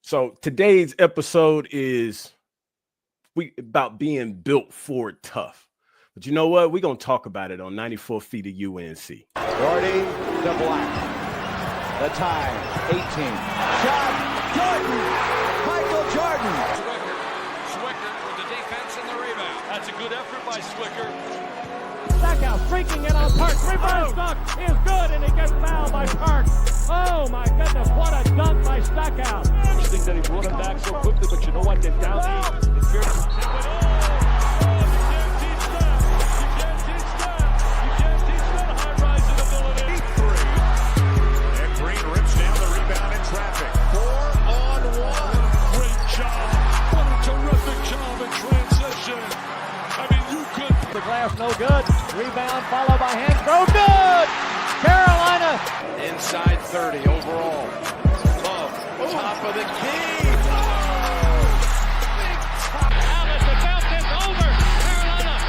So today's episode is about being built for tough. But you know what? We're going to talk about it on 94 Feet of UNC. Gordy to Black. The time, 18. Shot, Jordan! Michael Jordan! Swicker with the defense and the rebound. That's a good effort by Swicker. Stackout freaking in on Parks. Reverse dunk is good, and he gets fouled by Parks. Oh my goodness, what a dunk by Stackout. Interesting that he brought him back so quickly, but you know what? They're down eight. It's fair to say, you can't teach that. You can't teach that high-rising ability. 3. And Green rips down the rebound in traffic. 4-on-1. Great job. What a terrific job in transition. I mean, you could. The glass no good. Rebound followed by hand throw. Good! Carolina. Inside 30 overall. Tuff, top of the key. Alice about this over. Carolina.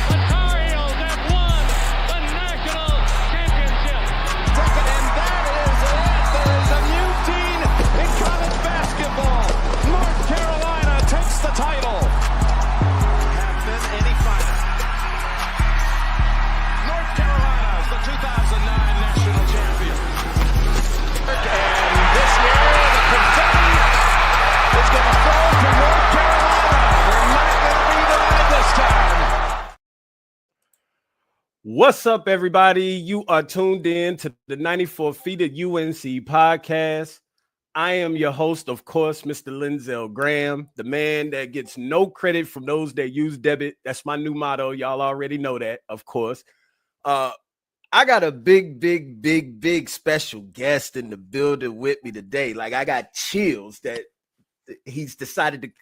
The Tar Heels have won the national championship. And that is it. There is a new team in college basketball. North Carolina takes the title. Have been any final. North Carolina is the 2009 national champion. And this year, the confetti is going to fall to North Carolina. They're not going to be denied this time. What's up, everybody? You are tuned in to the 94 Feet of UNC podcast. I am your host, of course, Mr. Linzel Graham, the man that gets no credit from those that use debit. That's my new motto. Y'all already know that, of course. I got a big special guest in the building with me today. Like, I got chills that he's decided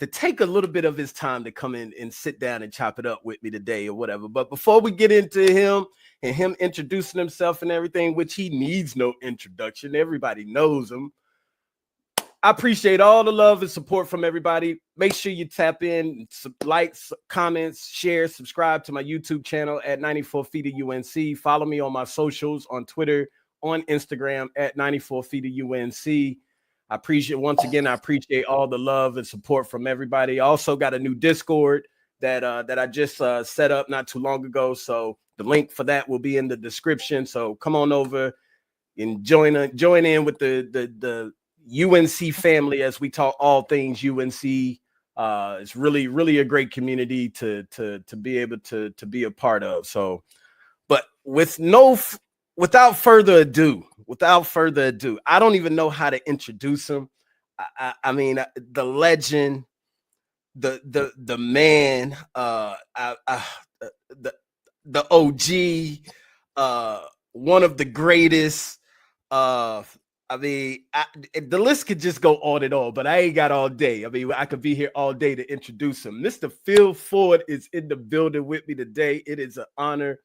to take a little bit of his time to come in and sit down and chop it up with me today or whatever. But before we get into him and him introducing himself and everything, which he needs no introduction, everybody knows him. I appreciate all the love and support from everybody. Make sure you tap in, likes, comments, share, subscribe to my YouTube channel at 94 Feet of UNC. Follow me on my socials on Twitter, on Instagram at 94 Feet of UNC. I appreciate all the love and support from everybody. I also got a new Discord that I just set up not too long ago. So the link for that will be in the description. So come on over and join in with the UNC family as we talk all things UNC. It's really a great community to be able to be a part of. So, but without further ado, I don't even know how to introduce him. I mean, the legend, the man, the OG, one of the greatest. I mean, the list could just go on and on, but I ain't got all day. I mean, I could be here all day to introduce him. Mr. Phil Ford is in the building with me today. It is an honor.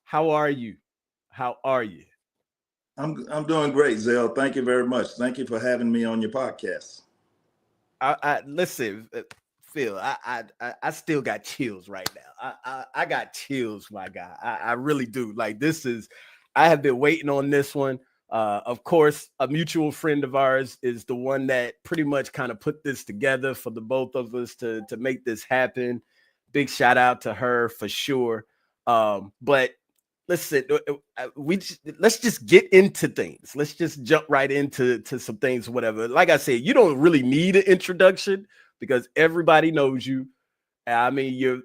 How are you? I'm doing great, Zell. Thank you very much. Thank you for having me on your podcast. I listen, Phil. I still got chills right now. I got chills, my guy. I really do. Like, I have been waiting on this one. Of course, a mutual friend of ours is the one that pretty much kind of put this together for the both of us to make this happen. Big shout out to her for sure. But listen, let's just get into things. Let's just jump right into some things, whatever. Like I said, you don't really need an introduction because everybody knows you. I mean, you're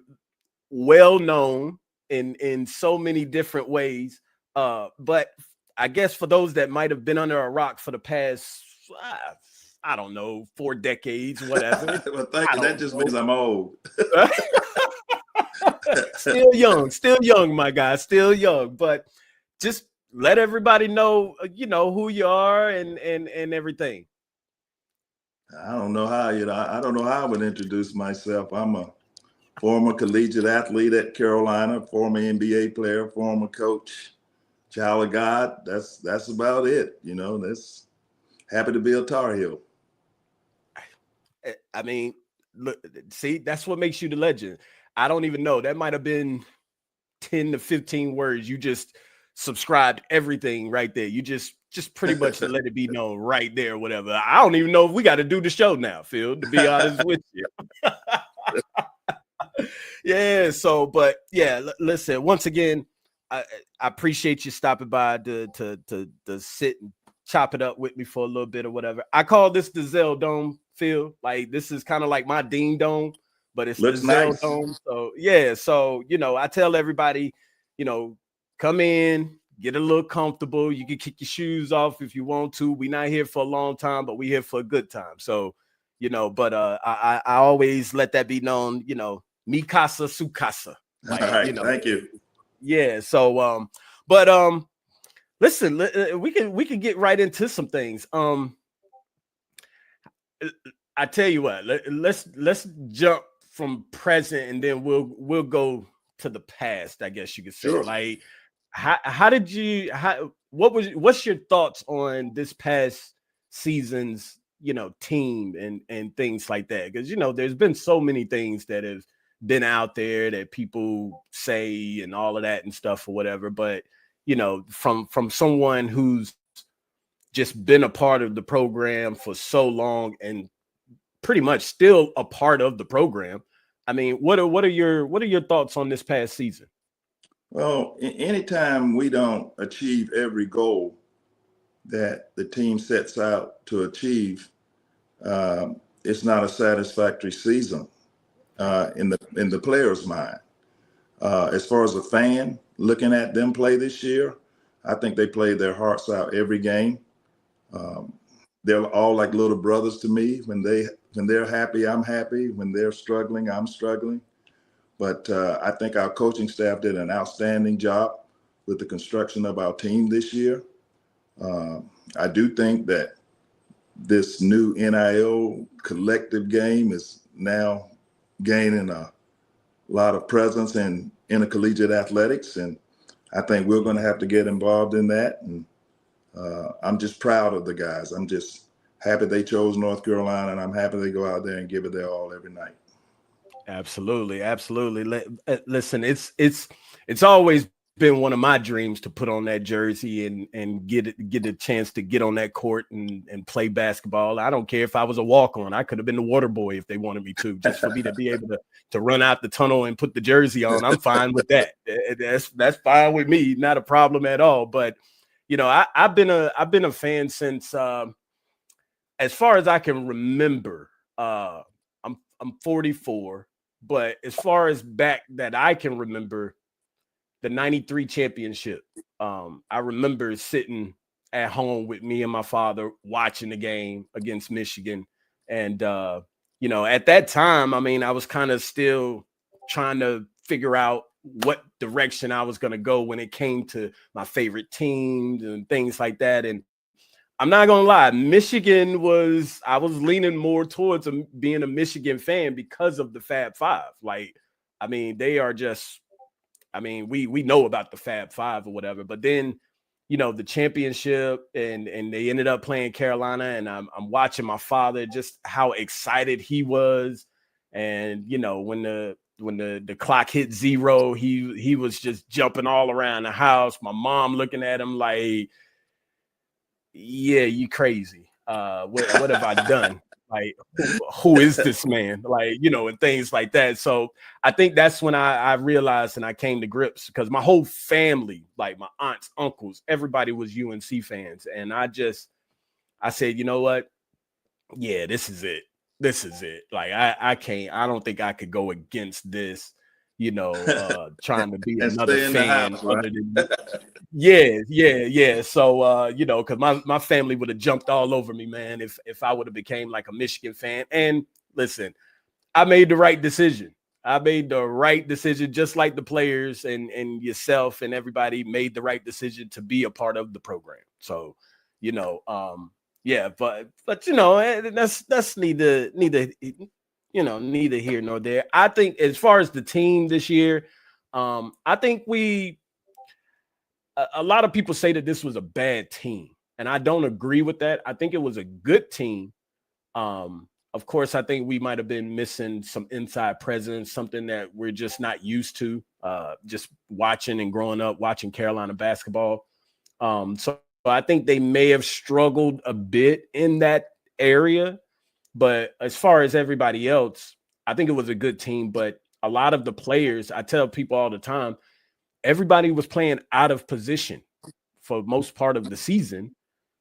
well known in so many different ways. But I guess for those that might have been under a rock for the past, I don't know, 4 decades, whatever. Well, thank you. That just means I'm old. Still young, my guy, still young. But just let everybody know, who you are and everything. I don't know how, I don't know how I would introduce myself. I'm a former collegiate athlete at Carolina, former NBA player, former coach. Child of God, that's about it. That's happy to be a Tar Heel. I mean, look, see, that's what makes you the legend. I don't even know. That might have been 10 to 15 words. You just subscribed everything right there. You just just pretty much let it be known right there, whatever. I don't even know if we got to do the show now, Phil, to be honest with you. Yeah, so, but yeah, listen, once again, I appreciate you stopping by to sit and chop it up with me for a little bit or whatever. I call this the Zell Dome, Phil. Like, this is kind of like my Dean Dome, but it's Looks the Zell nice. Dome. So yeah, so I tell everybody, come in, get a little comfortable. You can kick your shoes off if you want to. We're not here for a long time, but we're here for a good time. So, but I always let that be known, mi casa, su casa. Like, All right, thank you. Yeah. So, but listen, we can get right into some things. I tell you what, let's jump from present and then we'll go to the past, I guess you could say. Sure. Like, what's your thoughts on this past season's team and things like that? Because there's been so many things that have been out there that people say and all of that and stuff or whatever, but from someone who's just been a part of the program for so long and pretty much still a part of the program, I mean, what are your thoughts on this past season? Well, anytime we don't achieve every goal that the team sets out to achieve, it's not a satisfactory season in the players' mind. As far as a fan looking at them play this year, I think they played their hearts out every game. They're all like little brothers to me. When they're happy, I'm happy. When they're struggling, I'm struggling. But I think our coaching staff did an outstanding job with the construction of our team this year. I do think that this new NIL collective game is now gaining a lot of presence in intercollegiate athletics, and I think we're going to have to get involved in that. And I'm just proud of the guys. I'm just happy they chose North Carolina, and I'm happy they go out there and give it their all every night. Absolutely. Listen, it's always been one of my dreams to put on that jersey and get a chance to get on that court and play basketball. I don't care if I was a walk-on. I could have been the water boy if they wanted me to, just for me to be able to run out the tunnel and put the jersey on. I'm fine with that. That's fine with me. Not a problem at all. But I've been a fan since as far as I can remember. I'm 44, but as far as back that I can remember, the 93 championship. I remember sitting at home with me and my father watching the game against Michigan. And, at that time, I mean, I was kind of still trying to figure out what direction I was going to go when it came to my favorite teams and things like that. And I'm not going to lie, I was leaning more towards being a Michigan fan because of the Fab Five. Like, I mean, they are just, we know about the Fab Five or whatever, but then, the championship and they ended up playing Carolina, and I'm watching my father, just how excited he was. And, when the clock hit 0, he was just jumping all around the house. My mom looking at him like, yeah, you crazy. What have I done? Like, who is this man? Like, and things like that. So I think that's when I realized and I came to grips, because my whole family, like my aunts, uncles, everybody was UNC fans. And I said, you know what? Yeah, this is it. This is it. Like, I don't think I could go against this, trying to be another fan. House, right? Yeah. So, because my family would have jumped all over me, man, if I would have became like a Michigan fan. And listen, I made the right decision. Just like the players and yourself and everybody made the right decision to be a part of the program. So, yeah, but that's neither here nor there. I think as far as the team this year, I think a lot of people say that this was a bad team, and I don't agree with that. I think it was a good team. Of course, I think we might have been missing some inside presence, something that we're just not used to, just watching and growing up watching Carolina basketball. So I think they may have struggled a bit in that area. But as far as everybody else, I think it was a good team. But a lot of the players, I tell people all the time, everybody was playing out of position for most part of the season,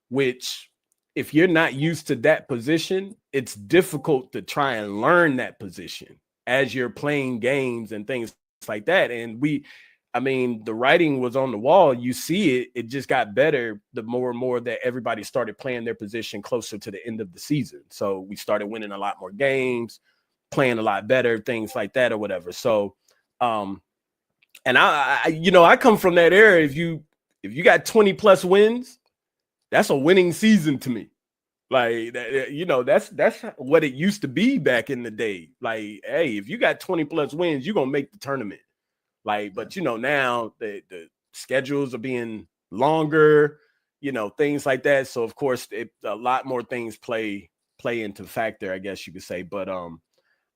which if you're not used to that position, it's difficult to try and learn that position as you're playing games and things like that. And the writing was on the wall. You see it. It just got better the more and more that everybody started playing their position closer to the end of the season. So we started winning a lot more games, playing a lot better, things like that or whatever. So, and I come from that era. If you got 20 plus wins, that's a winning season to me. Like, that's what it used to be back in the day. Like, hey, if you got 20 plus wins, you're going to make the tournament. Like, but now the schedules are being longer, things like that. So of course a lot more things play into factor, I guess you could say. But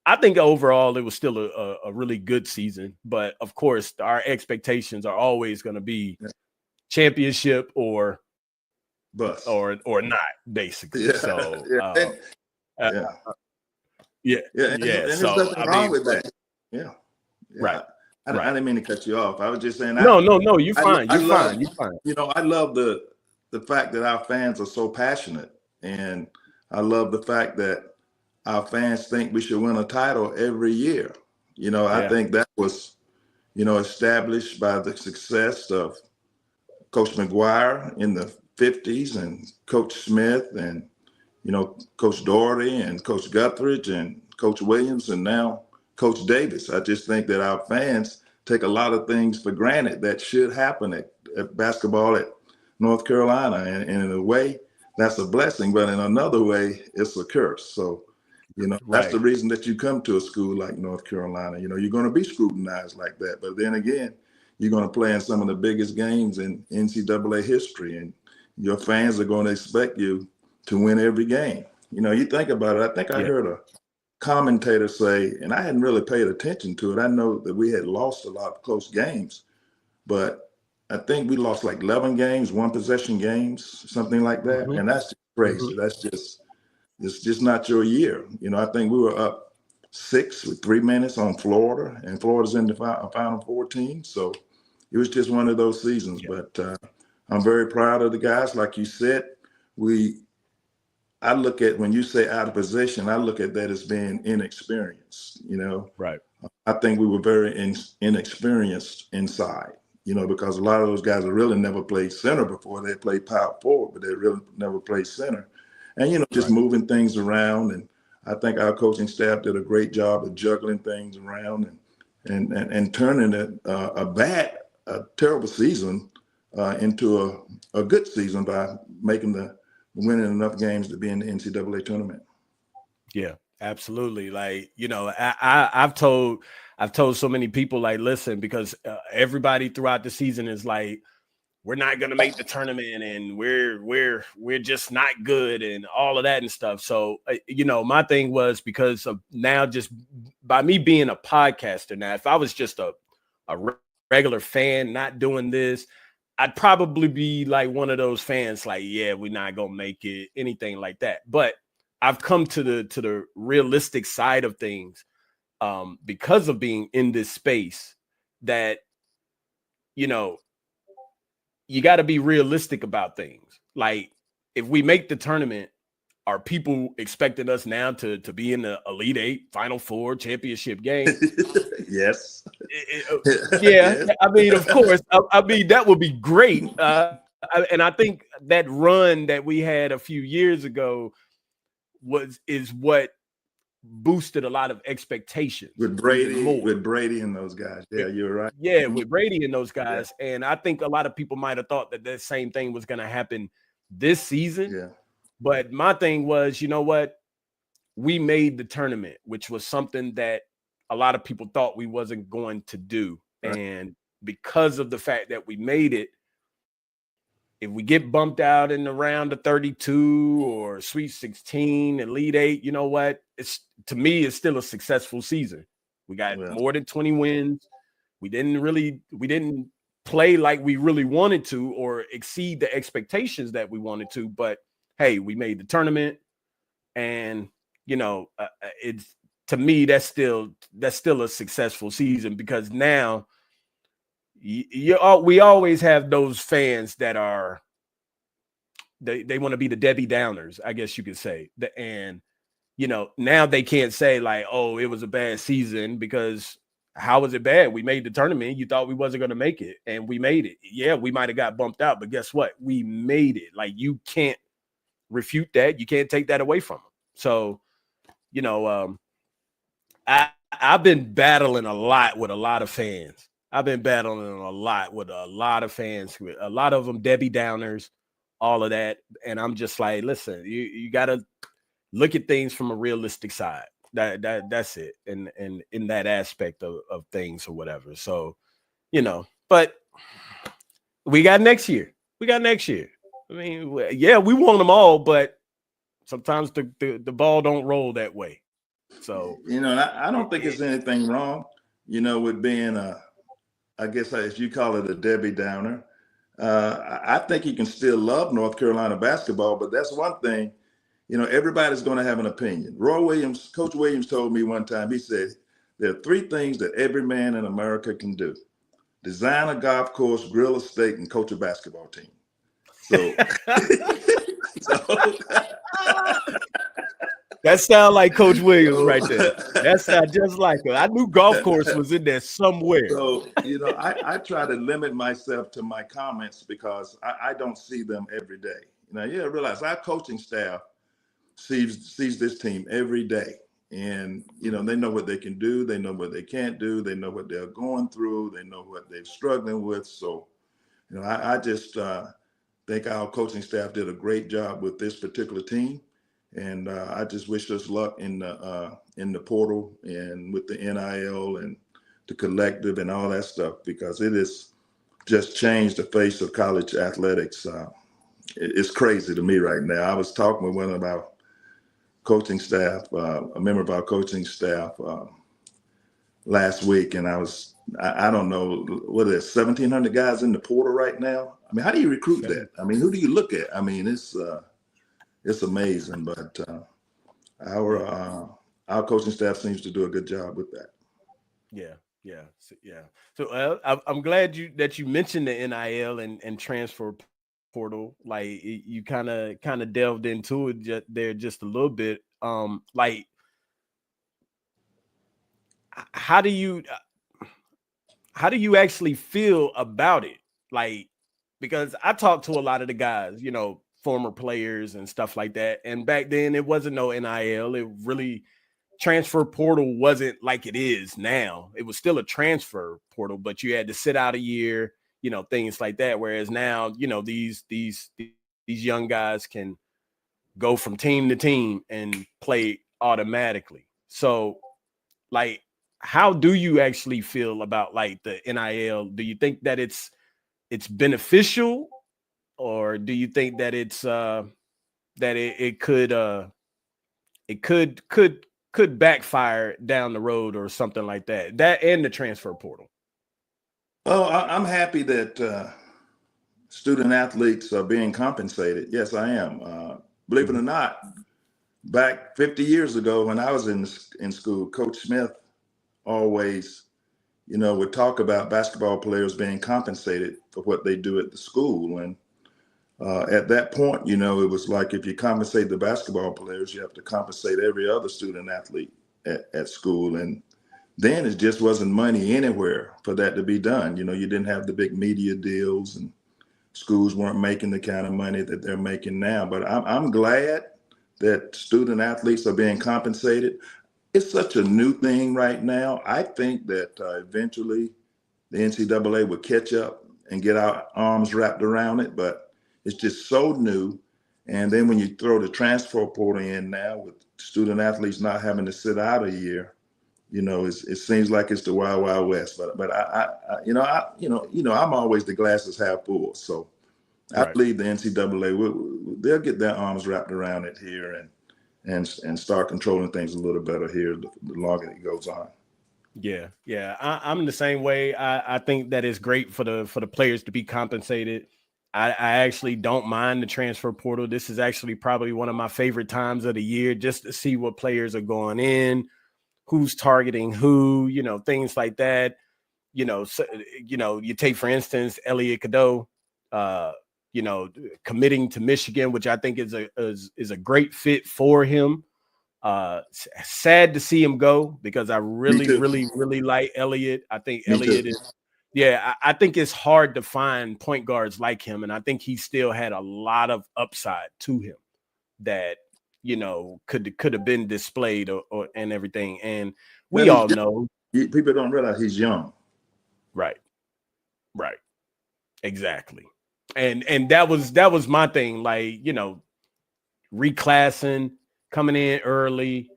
I think overall it was still a really good season. But of course our expectations are always going to be championship or bust or not, basically. Yeah. So yeah. And there's nothing wrong with that. Yeah. Right. I didn't mean to cut you off. I was just saying. No, you're fine. You're fine. I love the fact that our fans are so passionate, and I love the fact that our fans think we should win a title every year. I think that was, established by the success of Coach McGuire in the 50s and Coach Smith and, Coach Doherty and Coach Guthridge and Coach Williams and now Coach Davis. I just think that our fans take a lot of things for granted that should happen at basketball at North Carolina. And in a way, that's a blessing, but in another way, it's a curse. So, that's the reason that you come to a school like North Carolina. You're going to be scrutinized like that. But then again, you're going to play in some of the biggest games in NCAA history, and your fans are going to expect you to win every game. You think about it. I think I heard a commentator say, and I hadn't really paid attention to it. I know that we had lost a lot of close games, but I think we lost like 11 games, one possession games, something like that. And that's just crazy. It's just not your year. I think we were up 6 with 3 minutes on Florida, and Florida's in the Final 14. So it was just one of those seasons. But I'm very proud of the guys. Like you said, I look at, when you say out of position, I look at that as being inexperienced, Right. I think we were very inexperienced inside, because a lot of those guys have really never played center before. They played power forward, but they really never played center. And, just moving things around. And I think our coaching staff did a great job of juggling things around and turning a terrible season into a good season by winning enough games to be in the NCAA tournament. Yeah, absolutely. Like, I've told so many people, like, listen, because everybody throughout the season is like, we're not going to make the tournament and we're just not good and all of that and stuff. So, my thing was, because of now, just by me being a podcaster now, if I was just a regular fan not doing this, I'd probably be like one of those fans, like, yeah, we're not going to make it, anything like that. But I've come to the realistic side of things because of being in this space, that, you got to be realistic about things. Like, if we make the tournament, are people expecting us now to be in the Elite Eight, Final Four, championship game? Yes. Yeah. I mean, of course. I mean, that would be great. And I think that run that we had a few years ago is what boosted a lot of expectations with Brady and those guys. Yeah, you're right. Yeah, with Brady and those guys. Yeah. And I think a lot of people might have thought that same thing was going to happen this season. Yeah. But my thing was, you know what? We made the tournament, which was something that a lot of people thought we wasn't going to do. Right. And because of the fact that we made it, if we get bumped out in the round of 32 or Sweet 16, Elite 8, you know what? To me, it's still a successful season. We got more than 20 wins. We didn't play like we really wanted to or exceed the expectations that we wanted to. But hey, we made the tournament, and it's, to me, that's still a successful season, because now we always have those fans that are they want to be the Debbie Downers, I guess you could say. And now they can't say like, oh, it was a bad season, because how was it bad? We made the tournament. You thought we wasn't going to make it, and we made it. Yeah, we might have got bumped out, but guess what? We made it. Like, you can't refute that. You can't take that away from them. So, I've been battling a lot with a lot of fans. A lot of fans, a lot of them Debbie Downers, all of that. And I'm just like, listen, you got to look at things from a realistic side. That's it. And in that aspect of things or whatever. So, but we got next year. I mean, yeah, we want them all, but sometimes the ball don't roll that way. So, I don't think there's anything wrong, with being I guess as you call it, a Debbie Downer. I think you can still love North Carolina basketball, but that's one thing, everybody's going to have an opinion. Coach Williams told me one time, he said, there are 3 things that every man in America can do: design a golf course, grill a steak, and coach a basketball team. So, that sounds like Coach Williams right there. That sounds just like her. I knew golf course was in there somewhere. So, I try to limit myself to my comments because I don't see them every day. You realize our coaching staff sees this team every day. And, they know what they can do. They know what they can't do. They know what they're going through. They know what they're struggling with. So, I just think our coaching staff did a great job with this particular team. And I just wish us luck in the portal and with the NIL and the collective and all that stuff, because it has just changed the face of college athletics. It's crazy to me right now. I was talking with one of our coaching staff, a member of our coaching staff last week, and I don't know, what is it, 1,700 guys in the portal right now? I mean, how do you recruit that? I mean, who do you look at? I mean, it's amazing, but our coaching staff seems to do a good job with that. Yeah. So I'm glad that you mentioned the NIL and transfer portal. Like, you kind of delved into it there just a little bit. Like, how do you actually feel about it? Like, because I talked to a lot of the guys, former players and stuff like that. And back then it wasn't no NIL. It really, transfer portal wasn't like it is now. It was still a transfer portal, but you had to sit out a year, things like that. Whereas now, these young guys can go from team to team and play automatically. So, like, how do you actually feel about like the NIL? Do you think that it's beneficial? Or do you think that it's that it could backfire down the road or something like that? That and the transfer portal. Well, I'm happy that student athletes are being compensated. Yes, I am. Believe it or not, back 50 years ago when I was in school, Coach Smith always, would talk about basketball players being compensated for what they do at the school. And at that point, it was like, if you compensate the basketball players, you have to compensate every other student athlete at school. And then it just wasn't money anywhere for that to be done. You didn't have the big media deals, and schools weren't making the kind of money that they're making now. But I'm glad that student athletes are being compensated. It's such a new thing right now. I think that eventually the NCAA will catch up and get our arms wrapped around it, but it's just so new. And then when you throw the transfer portal in now, with student athletes not having to sit out a year, it seems like it's the wild, wild west. But I'm always the glass is half full. So I believe the NCAA they'll get their arms wrapped around it here and start controlling things a little better here the longer it goes on. Yeah, yeah, I'm the same way. I think that it's great for the players to be compensated. I actually don't mind the transfer portal. This is actually probably one of my favorite times of the year, just to see what players are going in, who's targeting who, things like that. So, you take for instance Elliot Cadeau, uh, committing to Michigan, which I think is a great fit for him. Sad to see him go because I really, really, really like Elliott. I think Elliott is, I think it's hard to find point guards like him. And I think he still had a lot of upside to him that, could have been displayed or and everything. And we all know. People don't realize he's young. Right. Exactly. And that was my thing. Like, reclassing, coming in early.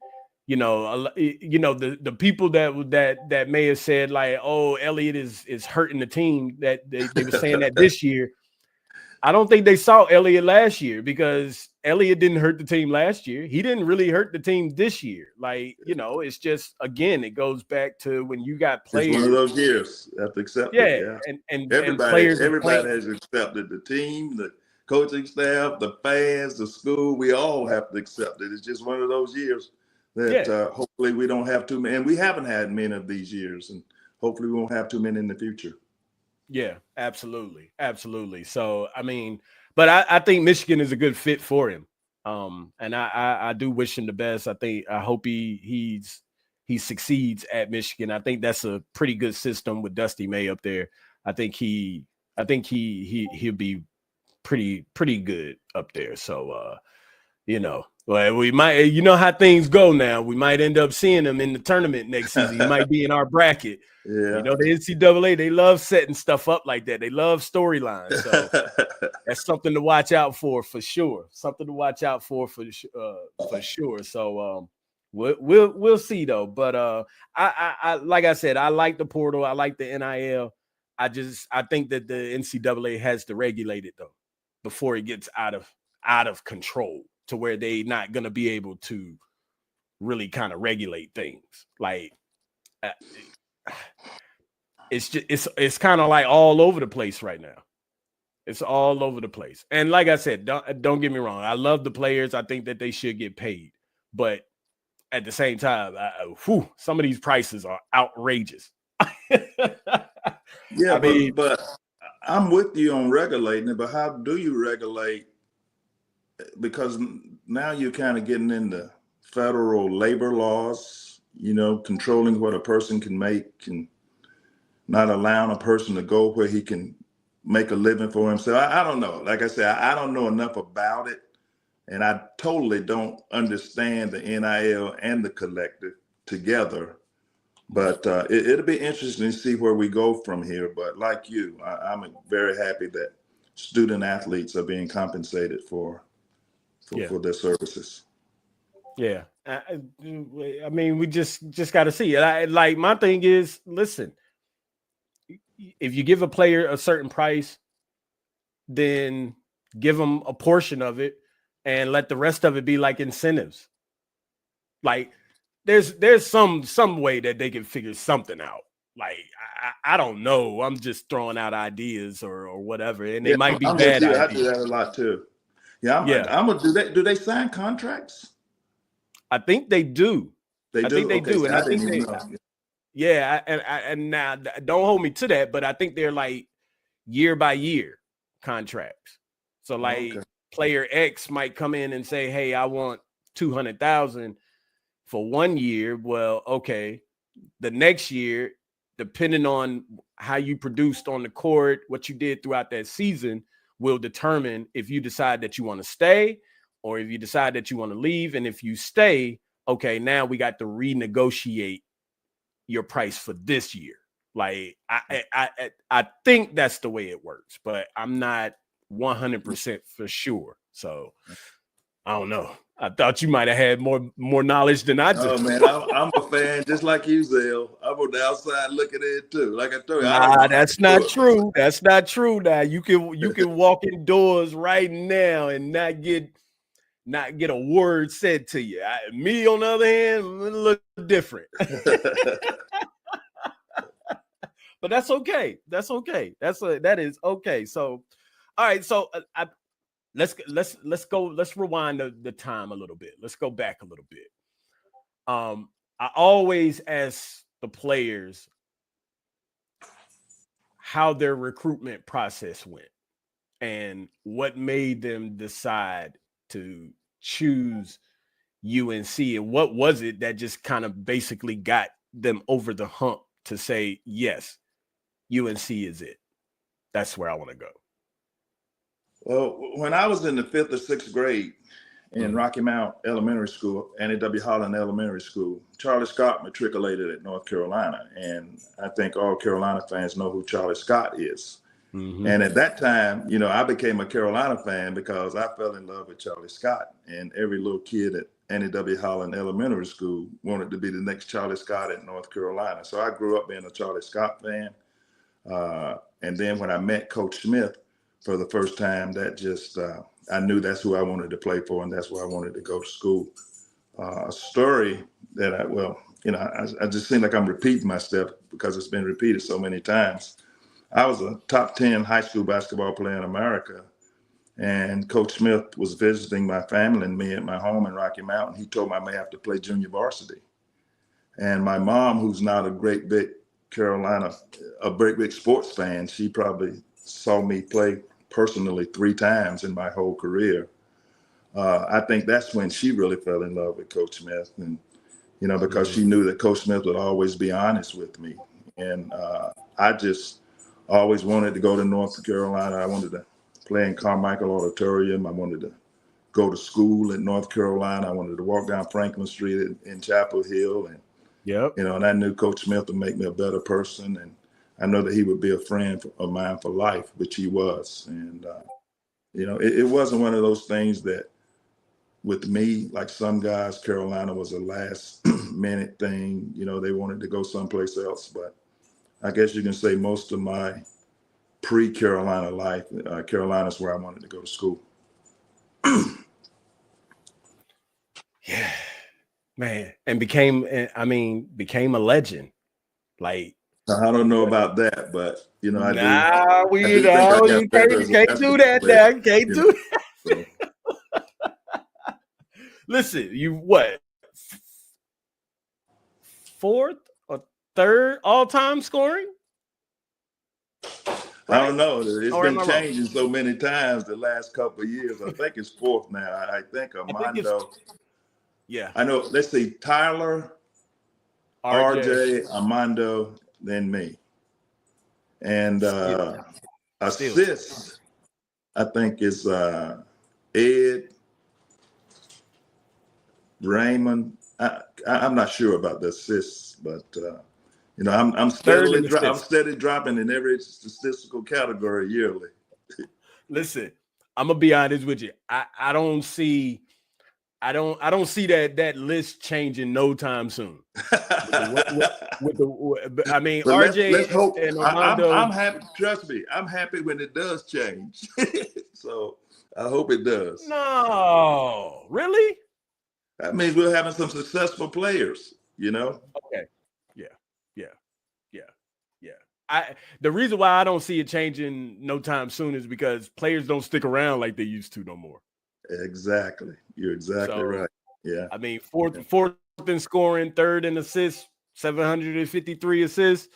The people that may have said like, oh, Elliott is hurting the team, that they were saying that this year. I don't think they saw Elliott last year, because Elliott didn't hurt the team last year. He didn't really hurt the team this year. Like, it's just, again, it goes back to when you got players. It's one of those years. You have to accept it. Yeah. And everybody has accepted, the team, the coaching staff, the fans, the school. We all have to accept it. It's just one of those years that hopefully we don't have too many. And we haven't had many of these years. And hopefully we won't have too many in the future. Yeah, absolutely. So, I mean, but I think Michigan is a good fit for him. And I do wish him the best. I hope he succeeds at Michigan. I think that's a pretty good system with Dusty May up there. I think he'll be pretty good up there. So, well, we might, how things go now. We might end up seeing him in the tournament next season. He might be in our bracket. Yeah. The NCAA, they love setting stuff up like that. They love storylines. So that's something to watch out for sure. Something to watch out for sure. So we'll see though. But I like I said, I like the portal. I like the NIL. I think that the NCAA has to regulate it though before it gets out of control, to where they not going to be able to really kind of regulate things. Like it's kind of like all over the place right now. It's all over the place. And like I said, don't get me wrong. I love the players. I think that they should get paid. But at the same time, some of these prices are outrageous. Yeah, but I'm with you on regulating it. But how do you regulate? Because now you're kind of getting into federal labor laws, controlling what a person can make and not allowing a person to go where he can make a living for himself. I don't know. Like I said, I don't know enough about it. And I totally don't understand the NIL and the collective together. But it'll be interesting to see where we go from here. But like you, I'm very happy that student athletes are being compensated for their services. Yeah. I mean, we just got to see it. Like my thing is, listen, if you give a player a certain price, then give them a portion of it and let the rest of it be like incentives. Like there's some way that they can figure something out. Like, I don't know. I'm just throwing out ideas or whatever. And they might be bad ideas. I do that a lot too. I'm gonna do they sign contracts? I think they do. I think they do. And I think they and now don't hold me to that, but I think they're like year by year contracts. So like player X might come in and say, hey, I want 200,000 for 1 year. Well, okay. The next year, depending on how you produced on the court, what you did throughout that season, will determine if you decide that you want to stay or if you decide that you want to leave. And if you stay, okay, now we got to renegotiate your price for this year. Like I think that's the way it works, but I'm not 100% for sure. So I don't know. I thought you might have had more knowledge than I do. Oh man, I'm a fan just like you, Zell. I'm on the outside looking at it too. Like I told you, that's not true. That's not true. Now you can walk indoors right now and not get a word said to you. Me on the other hand, a little different. But that's okay. That's okay. That is okay. So, all right. So let's go. Let's rewind the time a little bit. Let's go back a little bit. I always ask the players how their recruitment process went and what made them decide to choose UNC, and what was it that just kind of basically got them over the hump to say, yes, UNC is it. That's where I want to go. Well, when I was in the 5th or 6th grade in Rocky Mount Elementary School, Annie W. Holland Elementary School, Charlie Scott matriculated at North Carolina. And I think all Carolina fans know who Charlie Scott is. Mm-hmm. And at that time, you know, I became a Carolina fan because I fell in love with Charlie Scott. And every little kid at Annie W. Holland Elementary School wanted to be the next Charlie Scott at North Carolina. So I grew up being a Charlie Scott fan. And then when I met Coach Smith for the first time, that just, I knew that's who I wanted to play for, and that's where I wanted to go to school. A story that I just seem like I'm repeating myself because it's been repeated so many times. I was a top 10 high school basketball player in America, and Coach Smith was visiting my family and me at my home in Rocky Mount. He told me I may have to play junior varsity. And my mom, who's not a great big sports fan, she probably saw me play personally 3 times in my whole career. I think that's when she really fell in love with Coach Smith, and because she knew that Coach Smith would always be honest with me. And I just always wanted to go to North Carolina. I wanted to play in Carmichael Auditorium. I wanted to go to school in North Carolina. I wanted to walk down Franklin Street in Chapel Hill, and and I knew Coach Smith would make me a better person, and I know that he would be a friend of mine for life, which he was. And, it wasn't one of those things that with me, like some guys, Carolina was a last minute thing. They wanted to go someplace else. But I guess you can say most of my pre-Carolina life, Carolina's where I wanted to go to school. Yeah, man. And became a legend. Like, I don't know about that, but I do. You can't do that now. Can't do that. Listen, you what? 4th or 3rd all-time scoring? I don't know. It's been changing so many times the last couple of years. I think it's 4th now. I think Armando. I know. Let's see. Tyler, RJ, Armando, then me. And assists, I think is Ed, Raymond. I'm not sure about the assists, but I'm steady dropping in every statistical category yearly. Listen, I'm gonna be honest with you. I don't see that list changing no time soon. RJ. Let's hope. And Armando, I'm happy. Trust me, I'm happy when it does change. So I hope it does. No, really? That means we're having some successful players. Okay. Yeah. The reason why I don't see it changing no time soon is because players don't stick around like they used to no more. Exactly. You're exactly right. Yeah. I mean, fourth in scoring, 3rd in assists, 753 assists.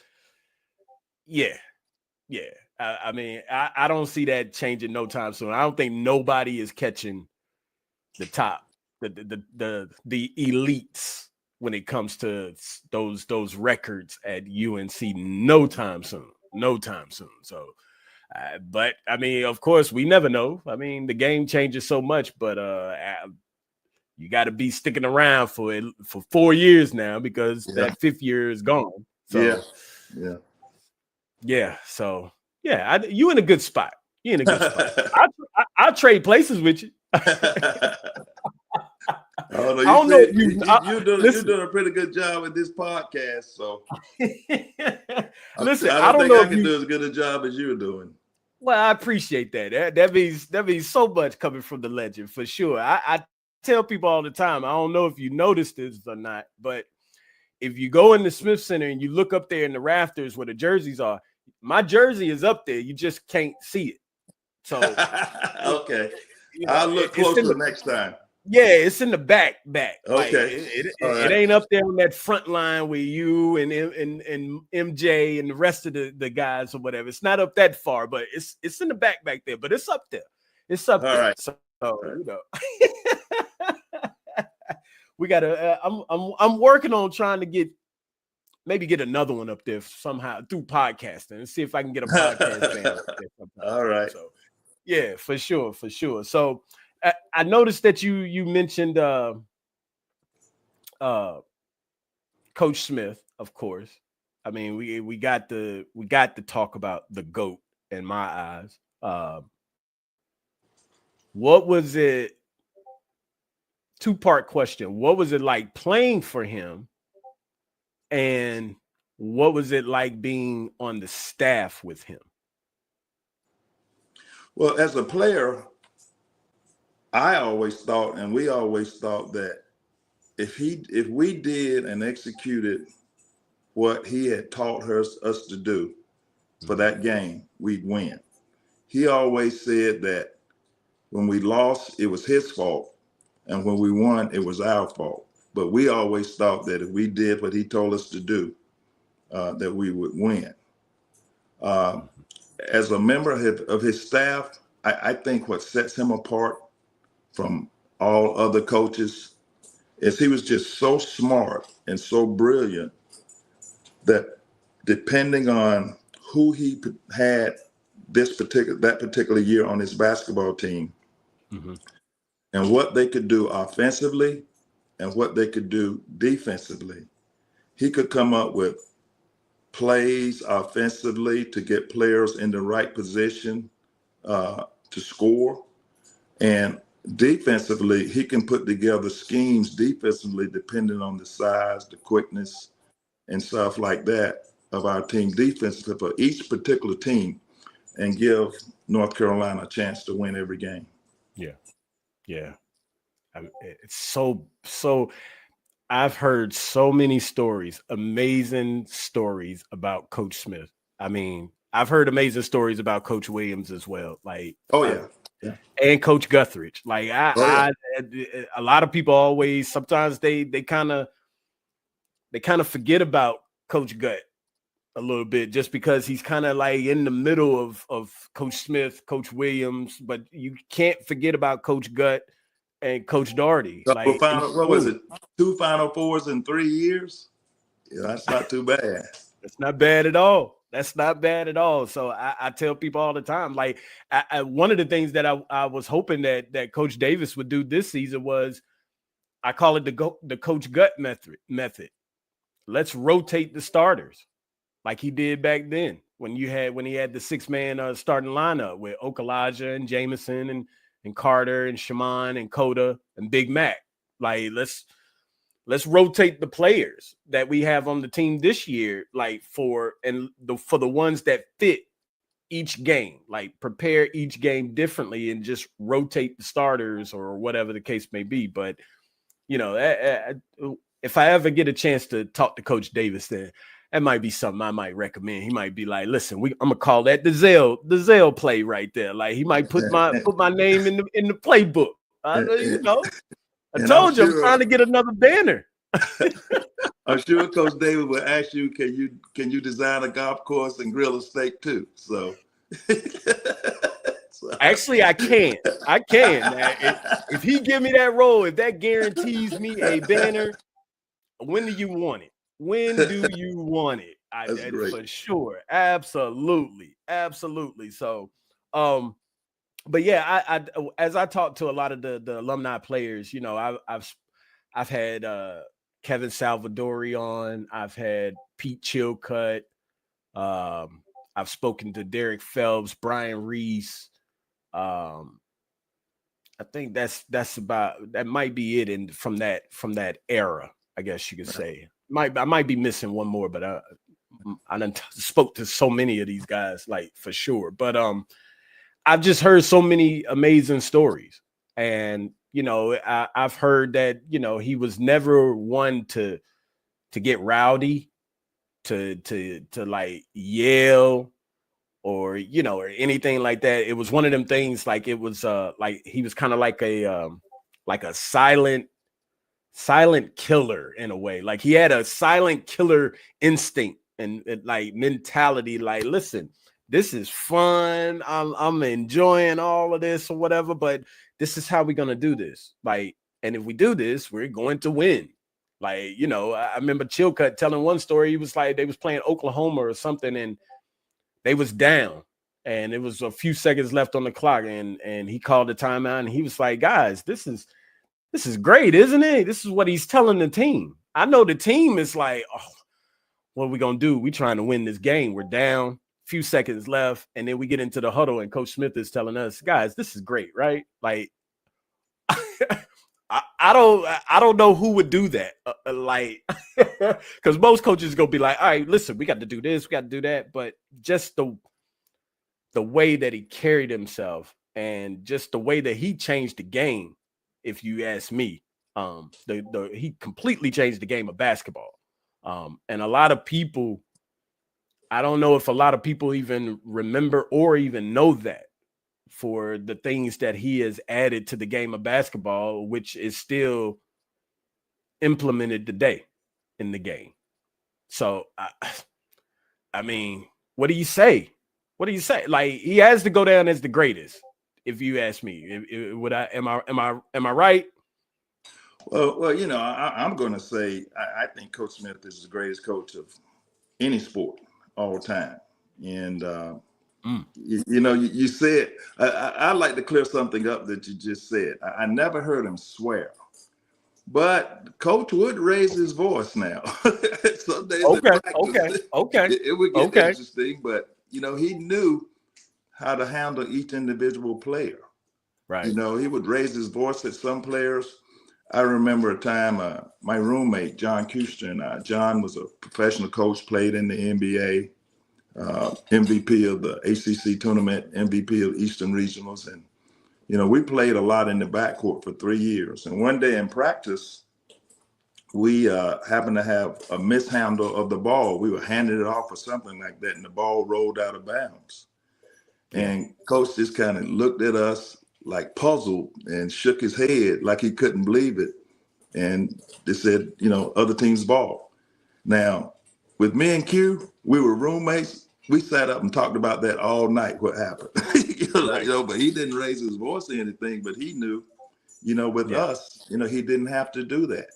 Yeah. I don't see that changing no time soon. I don't think nobody is catching the top, the elites when it comes to those records at UNC. No time soon. So. But I mean, of course, we never know. I mean, the game changes so much, but you got to be sticking around for 4 years now because that 5th year is gone. So, yeah. So, you in a good spot. You in a good spot. I'll trade places with you. You're doing a pretty good job with this podcast. So, listen, I don't think I can do as good a job as you're doing. Well, I appreciate that. That means so much coming from the legend for sure. I tell people all the time. I don't know if you noticed this or not, but if you go in the Smith Center and you look up there in the rafters where the jerseys are, my jersey is up there. You just can't see it. So okay, I'll look closer next time. Yeah, it's in the back. Okay, like it ain't up there on that front line with you and MJ and the rest of the guys or whatever. It's not up that far, but it's in the back there. But it's up there. It's up there. Right. So we gotta. I'm working on trying to get another one up there somehow through podcasting and see if I can get a podcast band up there sometime. All right. So yeah, for sure. So I noticed that you mentioned Coach Smith, of course. I mean, we got to talk about the GOAT in my eyes. What was it? Two-part question. What was it like playing for him? And what was it like being on the staff with him? Well, as a player, I always thought, and we always thought, that if we did and executed what he had taught us to do for that game, we'd win. He always said that when we lost, it was his fault, and when we won, it was our fault. But we always thought that if we did what he told us to do, that we would win. As a member of his staff, I think what sets him apart from all other coaches is he was just so smart and so brilliant that depending on who he had that particular year on his basketball team, mm-hmm. and what they could do offensively and what they could do defensively, he could come up with plays offensively to get players in the right position to score. And defensively, he can put together schemes defensively depending on the size, the quickness, and stuff like that of our team defensively for each particular team, and give North Carolina a chance to win every game. Yeah. It's so I've heard so many stories, amazing stories about Coach Smith. I mean, I've heard amazing stories about Coach Williams as well. Like, yeah. And Coach Guthridge. Like, a lot of people always, sometimes they kind of forget about Coach Gut a little bit, just because he's kind of like in the middle of Coach Smith, Coach Williams, but you can't forget about Coach Gut and Coach Doherty. What was it? 2 Final Fours in 3 years? Yeah, that's not too bad. That's not bad at all. So I tell people all the time, like, one of the things that I was hoping that Coach Davis would do this season was, I call it the Coach Gut method. Let's rotate the starters like he did back then when he had the 6-man starting lineup with Okalaja and Jameson and Carter and Shaman and Coda and Big Mac. Like, let's rotate the players that we have on the team this year, like for the ones that fit each game, like prepare each game differently and just rotate the starters or whatever the case may be. But, you know, if I ever get a chance to talk to Coach Davis, then that might be something I might recommend. He might be like, listen, I'm gonna call that the Zell play right there. Like, he might put my name in the playbook. I told you, I'm trying to get another banner. I'm sure Coach David will ask you, can you design a golf course and grill a steak too? So actually, I can. Man. If he give me that role, if that guarantees me a banner, when do you want it? That's great. For sure. Absolutely. So, but yeah, I as I talk to a lot of the alumni players, you know, I've had Kevin Salvadori on, I've had Pete Chilcutt, I've spoken to Derek Phelps, Brian Reese. I think that might be it from that era, I guess you could say. I might be missing one more, but I done spoke to so many of these guys, like, for sure. But I've just heard so many amazing stories, and you know, I've heard that, you know, he was never one to to get rowdy, to like yell or or anything like that. It was one of them things like it was like he was kind of like a silent killer in a way. Like he had a silent killer instinct and like mentality. Like, listen, this is fun. I'm enjoying all of this or whatever, but this is how we're gonna do this. Like, and if we do this, we're going to win. Like, I remember Chilcutt telling one story. He was like, they was playing Oklahoma or something, and they was down, and it was a few seconds left on the clock, and he called the timeout, and he was like, guys, this is great, isn't it? This is what he's telling the team. I know the team is like, oh, what are we gonna do? We trying to win this game. We're down, few seconds left, and then we get into the huddle, and Coach Smith is telling us, guys, this is great, right? Like, I don't know who would do that, like, because most coaches gonna be like, all right, listen, we got to do this, we got to do that, but just the way that he carried himself and just the way that he changed the game, if you ask me, he completely changed the game of basketball, and a lot of people, I don't know if a lot of people even remember or even know that, for the things that he has added to the game of basketball, which is still implemented today in the game. So, I mean, what do you say? What do you say? Like, he has to go down as the greatest, if you ask me. Am I right? Well, I'm going to say I think Coach Smith is the greatest coach of any sport all time, and you said, I'd like to clear something up that you just said. I never heard him swear, but Coach would raise his voice now. Some days Okay. It would get interesting, but he knew how to handle each individual player. Right. He would raise his voice at some players. I remember a time, my roommate, John Kuster, John was a professional coach, played in the NBA, MVP of the ACC tournament, MVP of Eastern Regionals. And, we played a lot in the backcourt for 3 years. And one day in practice, we happened to have a mishandle of the ball. We were handing it off or something like that, and the ball rolled out of bounds. And Coach just kind of looked at us like puzzled and shook his head like he couldn't believe it. And they said, other team's ball. Now, with me and Q, we were roommates. We sat up and talked about that all night, what happened. But he didn't raise his voice or anything, but he knew, with us, he didn't have to do that.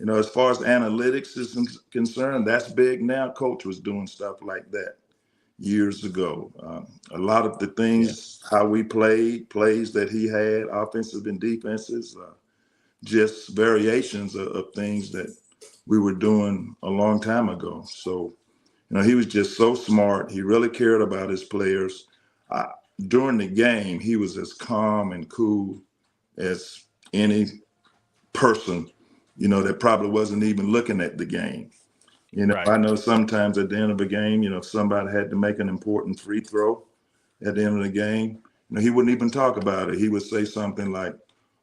As far as analytics is concerned, that's big now. Coach was doing stuff like that years ago. A lot of the things, how we played, plays that he had, offensive and defenses, just variations of things that we were doing a long time ago. So, he was just so smart. He really cared about his players. During the game, he was as calm and cool as any person, that probably wasn't even looking at the game. Right. I know sometimes at the end of a game, if somebody had to make an important free throw at the end of the game, he wouldn't even talk about it. He would say something like,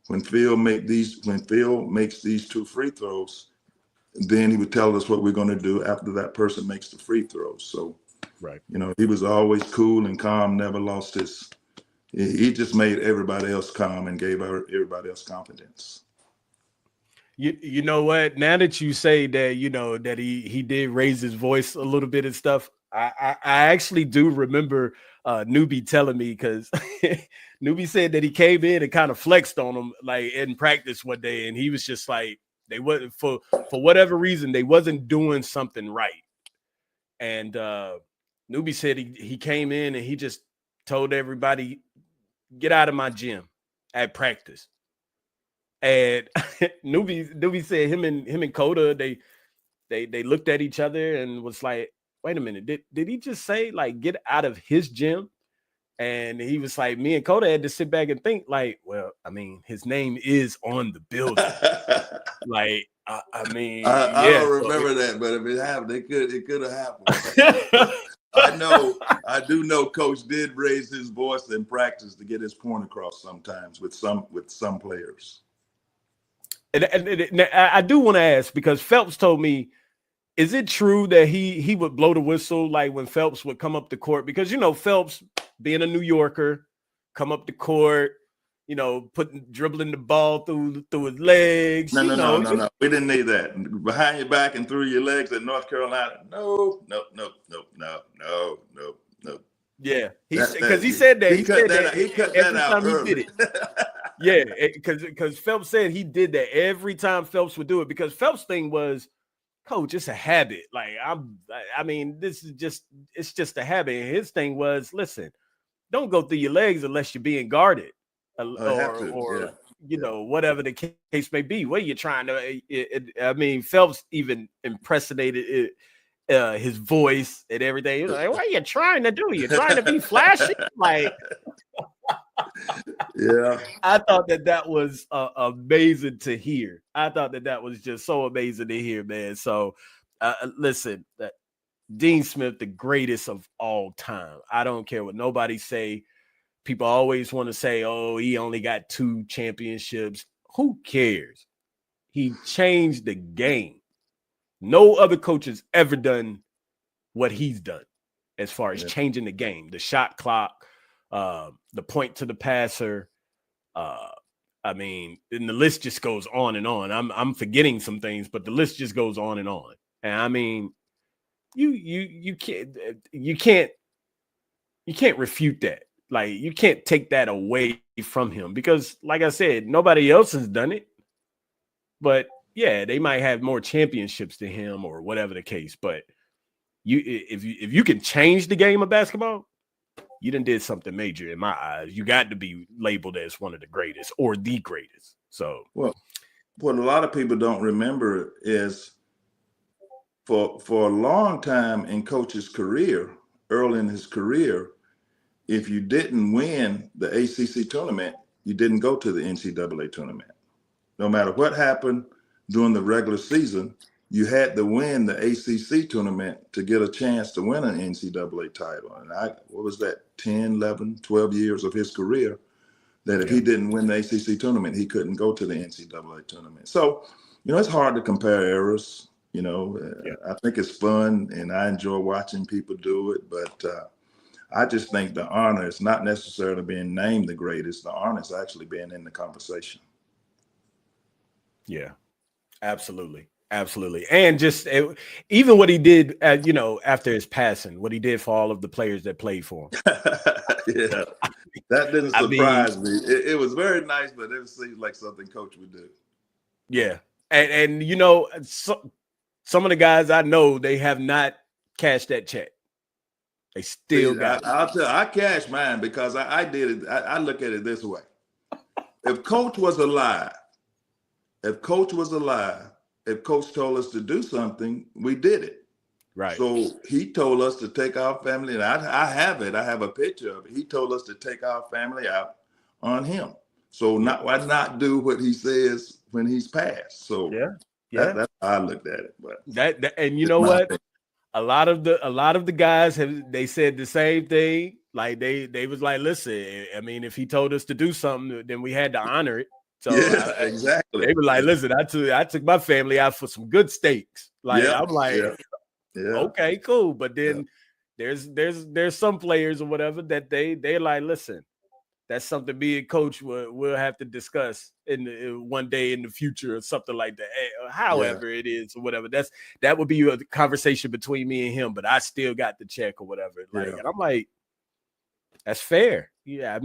when Phil makes these 2 free throws, then he would tell us what we're going to do after that person makes the free throws. So, right. He was always cool and calm, never lost he just made everybody else calm and gave everybody else confidence. You know what? Now that you say that, that he did raise his voice a little bit and stuff, I actually do remember Newbie telling me, because Newbie said that he came in and kind of flexed on him like in practice one day, and he was just like, they wasn't for whatever reason they wasn't doing something right, and Newbie said he came in and he just told everybody, get out of my gym at practice. And Newbie said him and Coda, they looked at each other and was like, wait a minute, did he just say like get out of his gym? And he was like, me and Coda had to sit back and think like, well, I mean, his name is on the building. Like, I don't remember that, but if it happened, it could have happened. I do know Coach did raise his voice in practice to get his point across sometimes with some players. And I do want to ask, because Phelps told me is it true that he would blow the whistle like when Phelps would come up the court? Because, Phelps, being a New Yorker, come up the court, dribbling the ball through his legs. No. We didn't need that. Behind your back and through your legs at North Carolina. No. Yeah, because he said that. He cut that out early. He did it. Yeah, because Phelps said he did that every time Phelps would do it, because Phelps' thing was, Coach, it's a habit. Like, it's just a habit. And his thing was, listen, don't go through your legs unless you're being guarded, or whatever the case may be. What are you trying to? Phelps even impersonated his voice and everything. He was like, what are you trying to do? You're trying to be flashy? Like, yeah. I thought that was amazing to hear. I thought that was just so amazing to hear, man. So, listen, Dean Smith, the greatest of all time. I don't care what nobody say. People always want to say, oh, he only got 2 championships. Who cares? He changed the game. No other coach has ever done what he's done as far as changing the game, the shot clock, the point to the passer. And the list just goes on and on. I'm forgetting some things, but the list just goes on and on. And you can't refute that. Like, you can't take that away from him, because, like I said, nobody else has done it. But yeah, they might have more championships than him or whatever the case. But if you can change the game of basketball, you done did something major in my eyes. You got to be labeled as one of the greatest or the greatest. So, well, what a lot of people don't remember is for a long time in Coach's career, early in his career, if you didn't win the ACC tournament, you didn't go to the NCAA tournament. No matter what happened during the regular season, you had to win the ACC tournament to get a chance to win an NCAA title. And what was that, 10, 11, 12 years of his career, that if he didn't win the ACC tournament, he couldn't go to the NCAA tournament. So, it's hard to compare errors. I think it's fun and I enjoy watching people do it. But I just think the honor is not necessarily being named the greatest. The honor is actually being in the conversation. Yeah, absolutely. Absolutely. And just even what he did, after his passing, what he did for all of the players that played for him. Yeah, that didn't surprise me. It was very nice, but it seems like something Coach would do. Yeah. And some of the guys I know, they have not cashed that check. They still got it. I'll tell you, I cashed mine because I did it. I look at it this way. If Coach was alive, if Coach told us to do something, we did it. Right. So he told us to take our family, and I have it. I have a picture of it. He told us to take our family out on him. So why not do what he says when he's passed? So that's how I looked at it. But and you know what? A lot of the guys they said the same thing. Like they was like, listen, if he told us to do something, then we had to honor it. So exactly. They were like, listen, I took my family out for some good steaks. Like, I'm like, okay, cool. But then there's some players or whatever that they're like, listen, that's something me and Coach will have to discuss in one day in the future or something like that. However it is or whatever. That would be a conversation between me and him, but I still got the check or whatever. Like, and I'm like, that's fair. Yeah,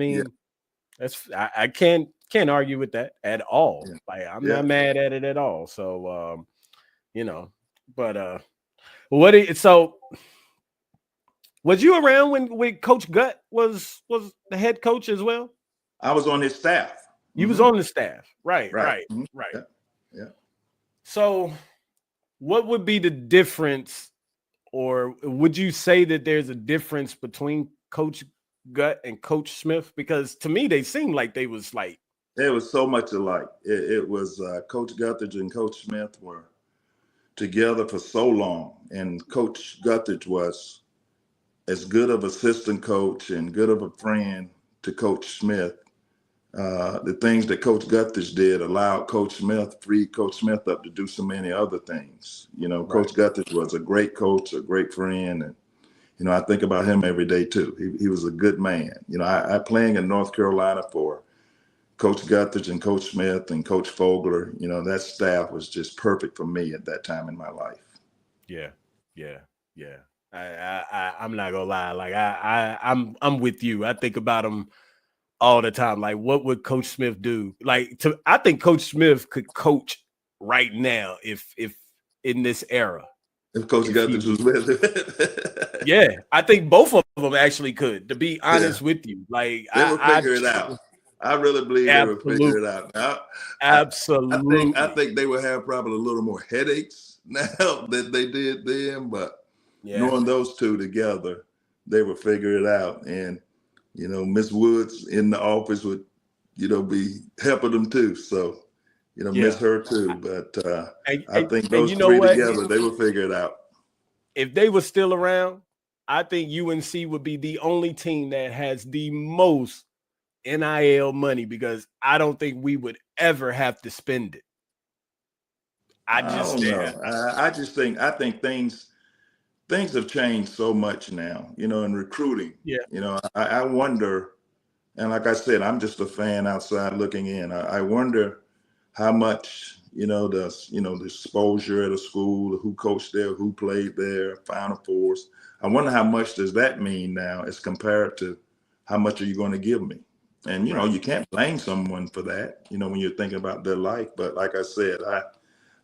that's I can't argue with that at all. Yeah. Like, I'm not mad at it at all. So but so was you around when Coach Gut was the head coach as well? I was on his staff. You was on the staff. Right. Mm-hmm. Right. Yeah. So what would be the difference, or would you say that there's a difference between Coach Gut and Coach Smith? Because to me, they seemed like they was like, it was so much alike. It was Coach Guthridge and Coach Smith were together for so long, and Coach Guthridge was as good of assistant coach and good of a friend to Coach Smith the things that Coach Guthridge did allowed freed Coach Smith up to do so many other things. You know, Right. Coach Guthridge was a great coach, a great friend, and you know, I think about him every day too. He was a good man. You know, I playing in North Carolina for Coach Guthridge and Coach Smith and Coach Fogler. You know, that staff was just perfect for me at that time in my life. Yeah. I'm not gonna lie. Like I'm with you. I think about him all the time. Like, what would Coach Smith do? I think Coach Smith could coach right now if in this era. If Coach Guthridge was with it. Yeah, I think both of them actually could, to be honest with you. Like, they will figure it out. I really believe they will figure it out. Now, absolutely. I think they will have probably a little more headaches now that they did then, but knowing those two together, they will figure it out. And, you know, Miss Woods in the office would, you know, be helping them too. So, you know, miss her too. But I think those three together, they will figure it out. If they were still around, I think UNC would be the only team that has the most NIL money, because I don't think we would ever have to spend it. I think things have changed so much now, you know, in recruiting. Yeah. You know, I wonder, and like I said, I'm just a fan outside looking in. I wonder how much, you know, the exposure at a school, who coached there, who played there, Final Fours. I wonder how much does that mean now as compared to how much are you going to give me? And, you know, you can't blame someone for that, you know, when you're thinking about their life. But like I said,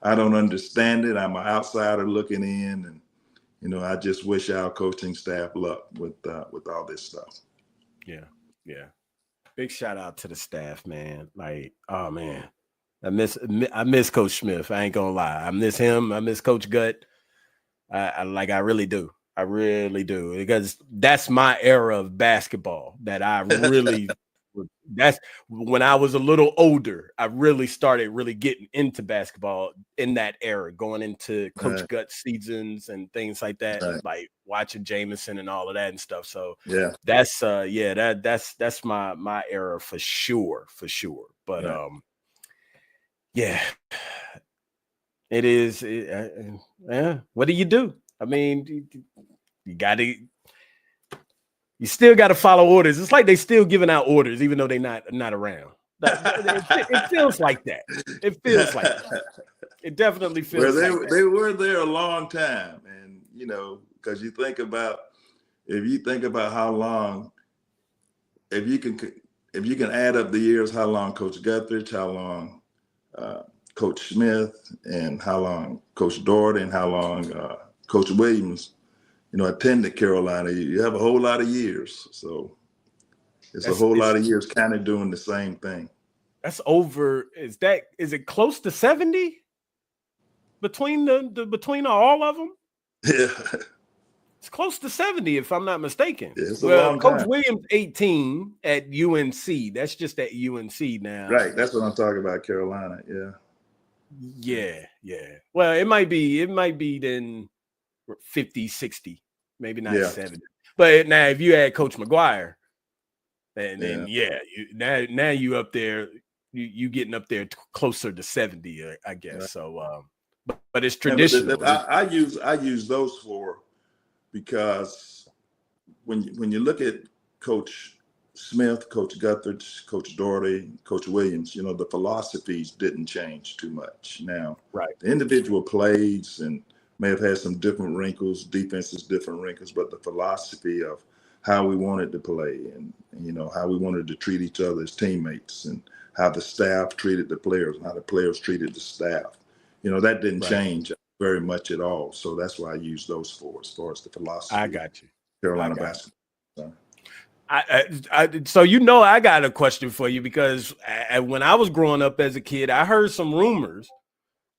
I don't understand it. I'm an outsider looking in, and, you know, I just wish our coaching staff luck with all this stuff. Yeah. Big shout out to the staff, man. Like, oh man, I miss Coach Smith. I ain't gonna lie. I miss him. I miss Coach Gut. I really do. I really do, because that's my era of basketball that I really. That's when I was a little older. I really started getting into basketball in that era, going into Coach Gut seasons and things like that, like watching Jameson and all of that and stuff. So that's that's my era for sure. But it is. What do you do? I mean, you still got to follow orders. It's like they still giving out orders, even though they're not around. It feels like that. It feels like that. It definitely feels like that. They were there a long time. And, you know, because if you think about how long, if you can add up the years, how long Coach Guthridge, how long Coach Smith, and how long Coach Doherty, and how long Coach Williams, you know, attended Carolina, you have a whole lot of years. So it's a whole lot of years kind of doing the same thing. That's over. Is it close to 70 between all of them? Yeah. It's close to 70, if I'm not mistaken. Yeah, it's a long Coach time. Williams 18 at UNC. That's just at UNC now. Right. That's what I'm talking about, Carolina. Yeah. Yeah. Well, it might be then 50, 60, maybe not 70. But now if you add Coach McGuire, and then now you up there, you getting up there closer to 70, I guess. Right. So but it's traditional. I use those because when you look at Coach Smith, Coach Guthridge, Coach Doherty, Coach Williams, you know, the philosophies didn't change too much. Now, the individual plays and may have had some different wrinkles, defenses, different wrinkles, but the philosophy of how we wanted to play and you know, how we wanted to treat each other as teammates and how the staff treated the players and how the players treated the staff, you know, that didn't change very much at all. So that's why I use those as far as the philosophy. I got you. Carolina basketball. So you know, I got a question for you, because when I was growing up as a kid, I heard some rumors.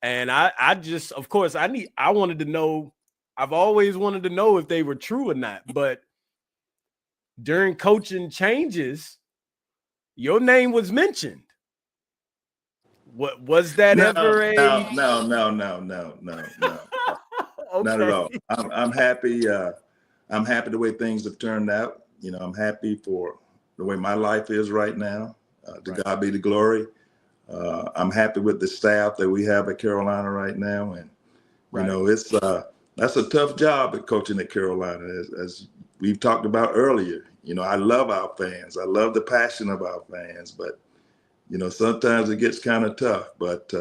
And I just, of course, I wanted to know. I've always wanted to know if they were true or not. But during coaching changes, your name was mentioned. What was that ever a? No. Okay. Not at all. I'm happy. I'm happy the way things have turned out. You know, I'm happy for the way my life is right now. To God be the glory. I'm happy with the staff that we have at Carolina right now, and you know, it's that's a tough job at coaching at Carolina, as we've talked about earlier. You know, I love our fans. I love the passion of our fans, but you know, sometimes it gets kind of tough. But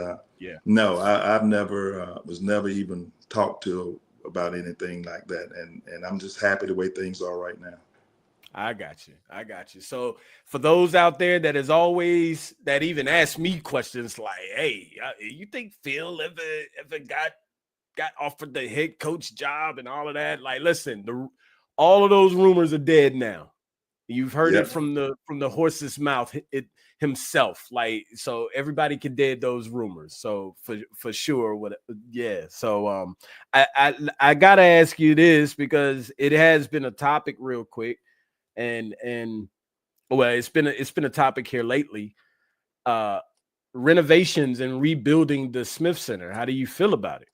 no, I've never was never even talked to about anything like that, and I'm just happy the way things are right now. I got you. So for those out there that even ask me questions like, "Hey, you think Phil ever got offered the head coach job and all of that?" Like, listen, all of those rumors are dead now. You've heard it from the horse's mouth himself. Like, so everybody can dead those rumors. So for sure, So I gotta ask you this because it has been a topic real quick. And well, it's been a topic here lately. Renovations and rebuilding the Smith Center. How do you feel about it?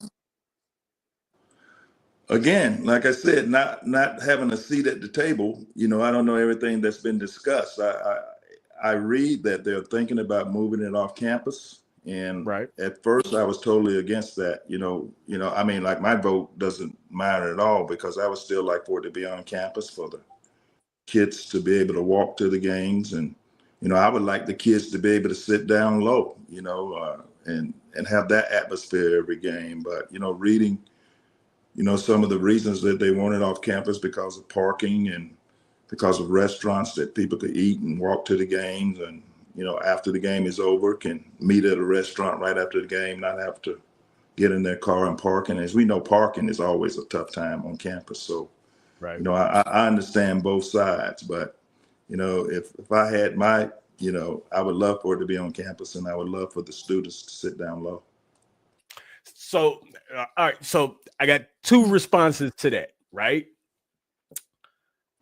Again, like I said, not having a seat at the table. You know, I don't know everything that's been discussed. I read that they're thinking about moving it off campus, and at first I was totally against that. You know, I mean, like my vote doesn't matter at all because I would still like for it to be on campus for the kids to be able to walk to the games, and you know, I would like the kids to be able to sit down low, you know, and have that atmosphere every game. But you know, reading, you know, some of the reasons that they want it off campus because of parking and because of restaurants that people could eat and walk to the games, and you know, after the game is over, can meet at a restaurant right after the game, not have to get in their car and park. And as we know, parking is always a tough time on campus. So you know, I understand both sides, but you know, if I had my, you know, I would love for it to be on campus, and I would love for the students to sit down low. So, all right. So I got two responses to that, right?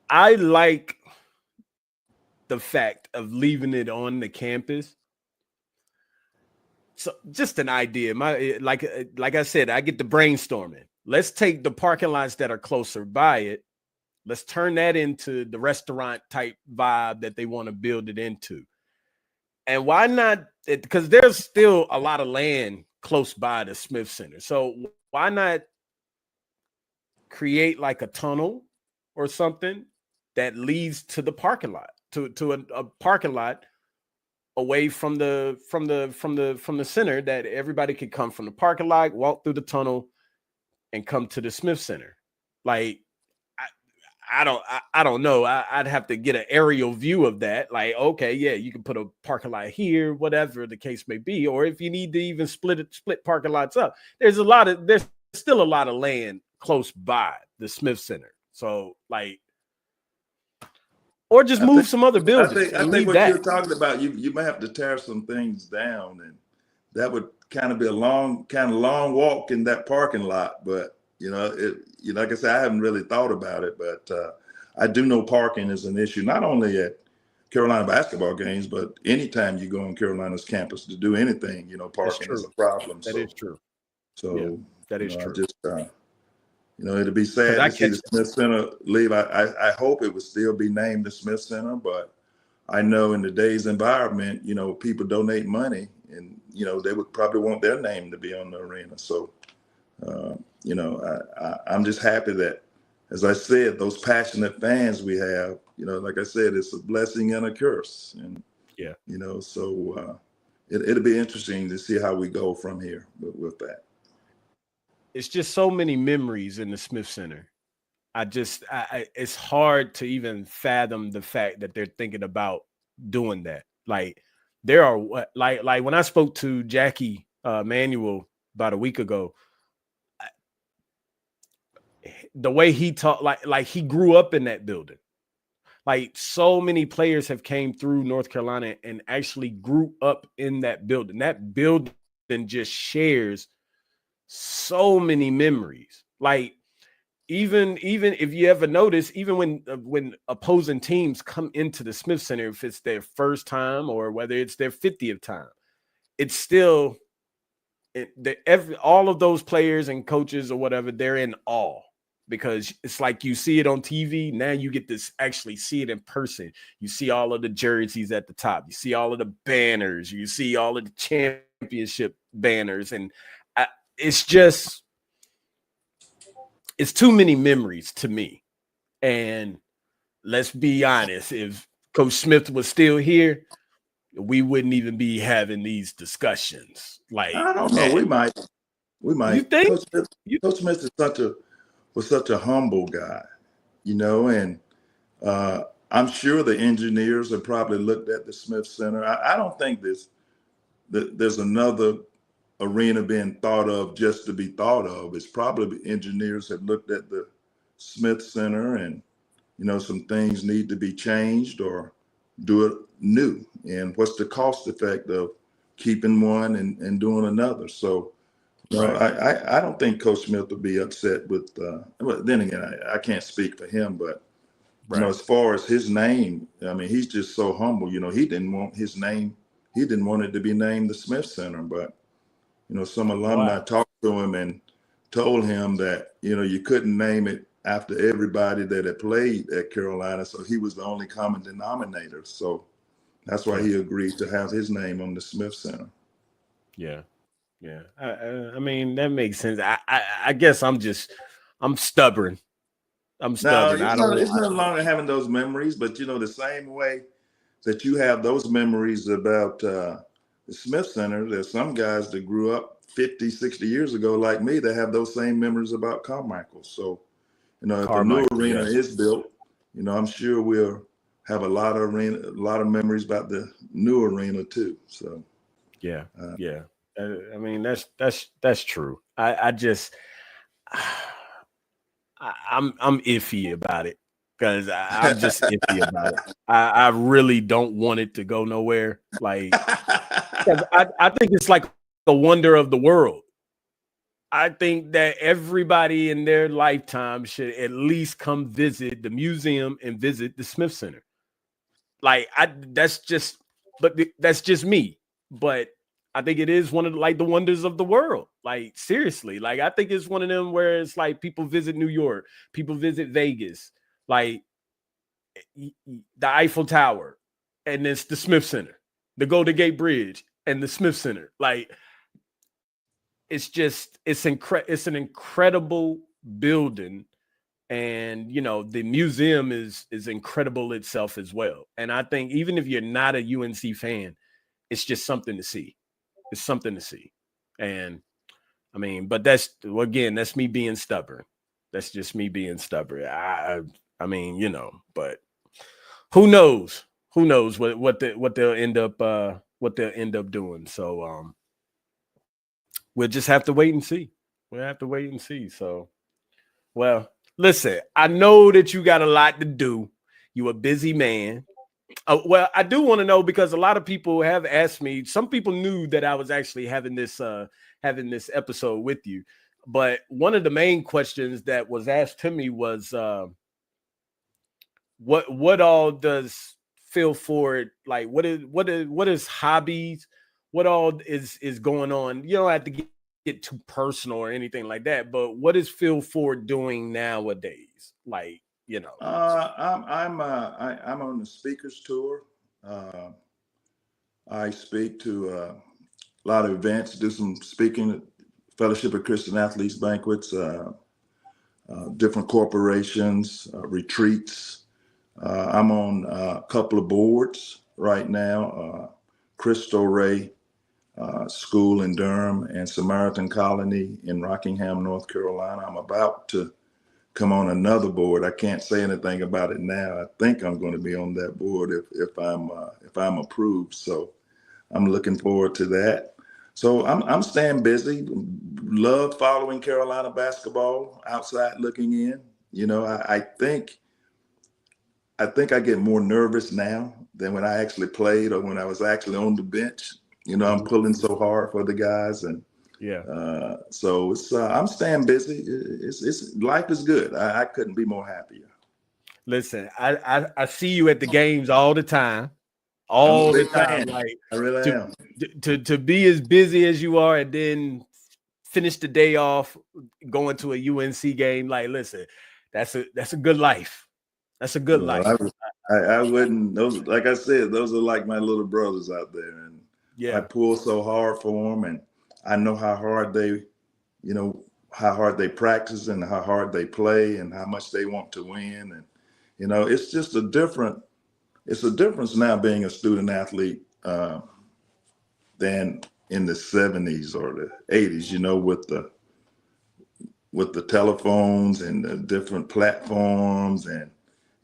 I like the fact of leaving it on the campus. So just an idea. Like I said, I get the brainstorming. Let's take the parking lots that are closer by it. Let's turn that into the restaurant type vibe that they want to build it into. And why not? Because there's still a lot of land close by the Smith Center. So why not create like a tunnel or something that leads to the parking lot, to a parking lot away from the center, that everybody could come from the parking lot, walk through the tunnel, and come to the Smith Center. Like, I don't know. I'd have to get an aerial view of that. Like, okay, yeah, you can put a parking lot here, whatever the case may be. Or if you need to even split parking lots up, there's still a lot of land close by the Smith Center. So like, or just move some other buildings. I think what you're talking about, you may have to tear some things down, and that would kind of be a long walk in that parking lot. But you know, like I said, I haven't really thought about it, but I do know parking is an issue, not only at Carolina basketball games, but anytime you go on Carolina's campus to do anything, you know, parking is a problem. That is true. So yeah, that is true. You know, it'd be sad to see the Smith Center leave. I hope it would still be named the Smith Center, but I know in today's environment, you know, people donate money, and you know, they would probably want their name to be on the arena. So you know, I'm just happy that, as I said, those passionate fans we have, you know, like I said, it's a blessing and a curse. And, you know, so it'll be interesting to see how we go from here with that. It's just so many memories in the Smith Center. It's hard to even fathom the fact that they're thinking about doing that. Like, there are like when I spoke to Jackie Manuel about a week ago, the way he talked, like he grew up in that building. Like, so many players have came through North Carolina and actually grew up in that building. That building just shares so many memories. Like, even if you ever notice, even when opposing teams come into the Smith Center, if it's their first time or whether it's their 50th time, it's still all of those players and coaches or whatever, they're in awe. because it's like you see it on TV. Now you get to actually see it in person. You see all of the jerseys at the top. You see all of the banners. You see all of the championship banners. And it's too many memories to me. And let's be honest, if Coach Smith was still here, we wouldn't even be having these discussions. Like, I don't know. We might. You think? Coach Smith was such a humble guy, and I'm sure the engineers have probably looked at the Smith Center. I don't think there's another arena being thought of just to be thought of. It's probably engineers have looked at the Smith Center and, some things need to be changed or do it new. And what's the cost effect of keeping one and doing another? So, I don't think Coach Smith would be upset with, but then again, I can't speak for him, but, as far as his name, I mean, he's just so humble. He didn't want his name. He didn't want it to be named the Smith Center, but, some alumni talked to him and told him that, you couldn't name it after everybody that had played at Carolina. So he was the only common denominator. So that's why he agreed to have his name on the Smith Center. Yeah. Yeah. I mean, that makes sense. I guess I'm stubborn. I'm stubborn. No, it's no longer having those memories, but the same way that you have those memories about the Smith Center, there's some guys that grew up 50, 60 years ago like me that have those same memories about Carmichael. So, if the new arena is built, I'm sure we'll have a lot of memories about the new arena too. So, yeah. I mean, that's true. I'm iffy about it because I'm just iffy about it. I really don't want it to go nowhere. Like, I think it's like the wonder of the world. I think that everybody in their lifetime should at least come visit the museum and visit the Smith Center. Like, that's just me. But I think it is one of the wonders of the world. Like, seriously, like, I think it's one of them where it's like people visit New York, people visit Vegas, like the Eiffel Tower, and it's the Smith Center, the Golden Gate Bridge, and the Smith Center. Like, it's an incredible building. And, the museum is incredible itself as well. And I think even if you're not a UNC fan, it's just something to see. It's something to see. And I mean, but that's me being stubborn. That's just me being stubborn. I mean, but who knows? Who knows what they'll end up doing. So we'll just have to wait and see. So, well, listen, I know that you got a lot to do. You're a busy man. Well, I do want to know, because a lot of people have asked me. Some people knew that I was actually having this episode with you, but one of the main questions that was asked to me was, what all does Phil Ford like? What is hobbies? What all is going on? You don't have to get too personal or anything like that, but what is Phil Ford doing nowadays? Like, I'm on the speakers tour. I speak to a lot of events, do some speaking at Fellowship of Christian Athletes banquets, different corporations, retreats. I'm on a couple of boards right now, Cristo Rey School in Durham and Samaritan Colony in Rockingham, North Carolina. I'm about to come on another board. I can't say anything about it now. I think I'm going to be on that board if I'm approved. So I'm looking forward to that. So I'm staying busy. Love following Carolina basketball outside looking in. I think I get more nervous now than when I actually played or when I was actually on the bench. I'm pulling so hard for the guys, and so it's I'm staying busy. It's life is good. I couldn't be more happier. Listen, I see you at the games all the time. All the time. Like, I really am. To be as busy as you are and then finish the day off going to a UNC game. Like, listen, that's a good life. That's a good life. I wouldn't. Those, like I said, those are like my little brothers out there, and I pull so hard for them, and I know how hard they, how hard they practice and how hard they play and how much they want to win, and it's just a difference now being a student athlete than in the 70s or the 80s, with the telephones and the different platforms, and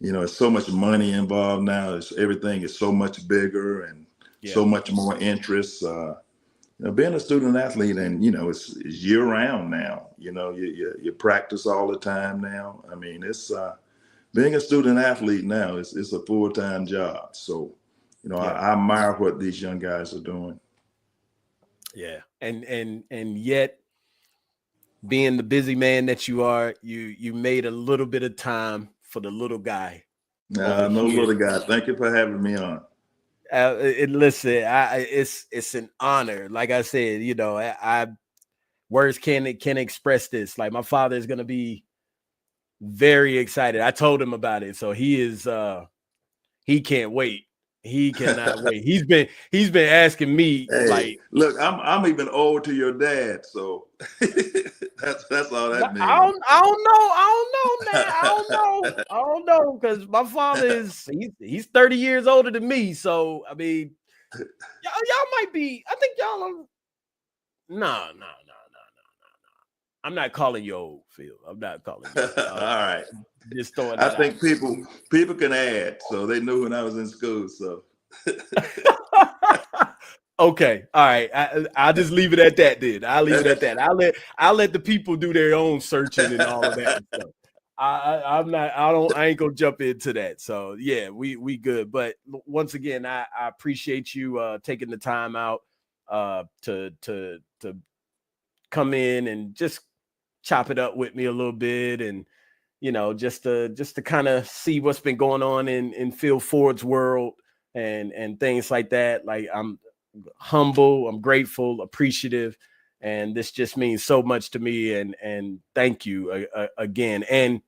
it's so much money involved now. Everything is so much bigger and so much more interest. Being a student athlete, and it's year round now. You practice all the time now. I mean, it's being a student athlete now is a full-time job. So, I admire what these young guys are doing. Yeah, and yet, being the busy man that you are, you made a little bit of time for the little guy. No little guy. Thank you for having me on. Listen, it's an honor. Like I said, I words can't express this. Like, my father is gonna be very excited. I told him about it, so he can't wait. He cannot wait. He's been asking me, like, look, I'm even old to your dad, so that's all that means. I don't know, because my father he's 30 years older than me. So I mean, y'all might be. I think y'all are. No. I'm not calling you old, Phil. I'm not calling you. All right. Just throwing. I think people can add, so they knew when I was in school. So. Okay. All right. I'll just leave it at that. Then I'll leave it at that. I'll let the people do their own searching and all of that stuff. I ain't gonna jump into that. So yeah, we good. But once again, I appreciate you taking the time out to come in and just chop it up with me a little bit, and just to kind of see what's been going on in Phil Ford's world and things like that. Like, I'm humble, I'm grateful, appreciative, and this just means so much to me, and thank you again. And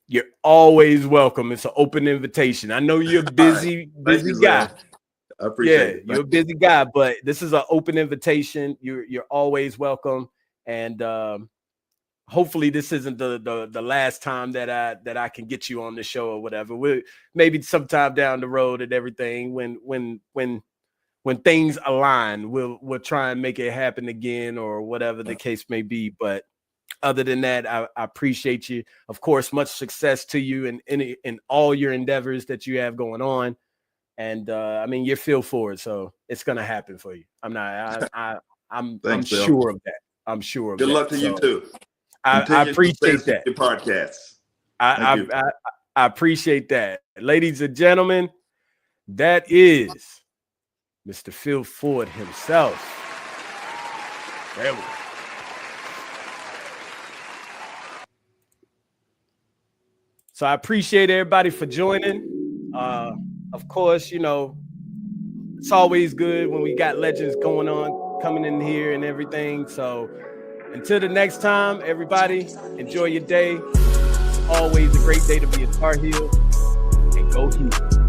you're always welcome. It's an open invitation. I know you're a busy guy. I appreciate it. You're a busy guy, but this is an open invitation. You're always welcome, and hopefully this isn't the last time that I can get you on the show or whatever. Maybe sometime down the road and everything, when things align, we'll try and make it happen again, or whatever the case may be. But other than that, I appreciate you. Of course, much success to you in all your endeavors that you have going on. And I mean, you're Phil Ford, so it's gonna happen for you. I'm sure of that. I'm sure of that. Good luck to you too. I appreciate that. Your podcast. I appreciate that. Ladies and gentlemen, that is Mr. Phil Ford himself. There we go. So I appreciate everybody for joining. Of course, it's always good when we got legends coming in here and everything. So until the next time, everybody, enjoy your day. It's always a great day to be a Tar Heel, and go Heat.